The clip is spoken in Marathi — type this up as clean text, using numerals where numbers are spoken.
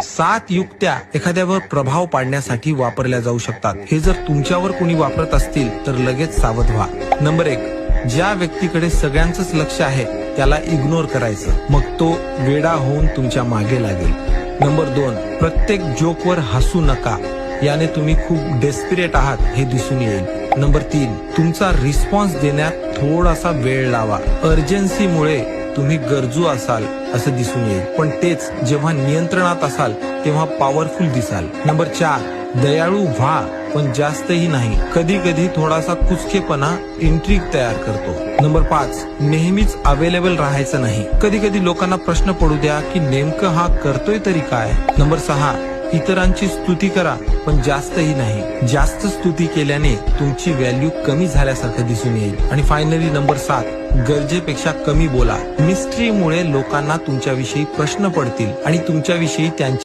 7 युक्त्या एखाद्यावर प्रभाव पाडण्यासाठी वापरल्या जाऊ शकतात. हे जर तुमच्यावर कोणी वापरत असतील तर लगेच सावध व्हा. नंबर 1, ज्या व्यक्तीकडे सगळ्यांचंच लक्ष आहे त्याला इग्नोर करायचं, मग तो वेडा होऊन तुमच्या मागे लागेल. नंबर 2, प्रत्येक जोकवर हसू नका, याने तुम्ही खूप डेस्परेट आहात हे दिसून येईल. नंबर 3, तुमचा रिस्पॉन्स देण्यात थोडासा वेळ लावा. अर्जन्सीमुळे तुम्ही गरजू असाल असं दिसून येईल, पण तेच जेव्हा नियंत्रणात असाल तेव्हा पॉवरफुल दिसाल. नंबर 4, दयाळू व्हा पण जास्तही नाही. कधी कधी थोडासा कुचकेपणा इंट्रिग तयार करतो. नंबर 5, नेहमीच अवेलेबल राहायचं नाही. कधी कधी लोकांना प्रश्न पडू द्या की नेमकं हा करतोय तरी काय. नंबर 6, इतरांची स्तुती करा पण जास्तही नाही. जास्त स्तुती केल्याने तुमची व्हॅल्यू कमी झाल्यासारखं दिसून येईल. आणि फायनली नंबर 7, गरजेपेक्षा कमी बोला. मिस्ट्रीमुळे लोकांना तुमच्याविषयी प्रश्न पडतील आणि तुमच्याविषयी त्यांची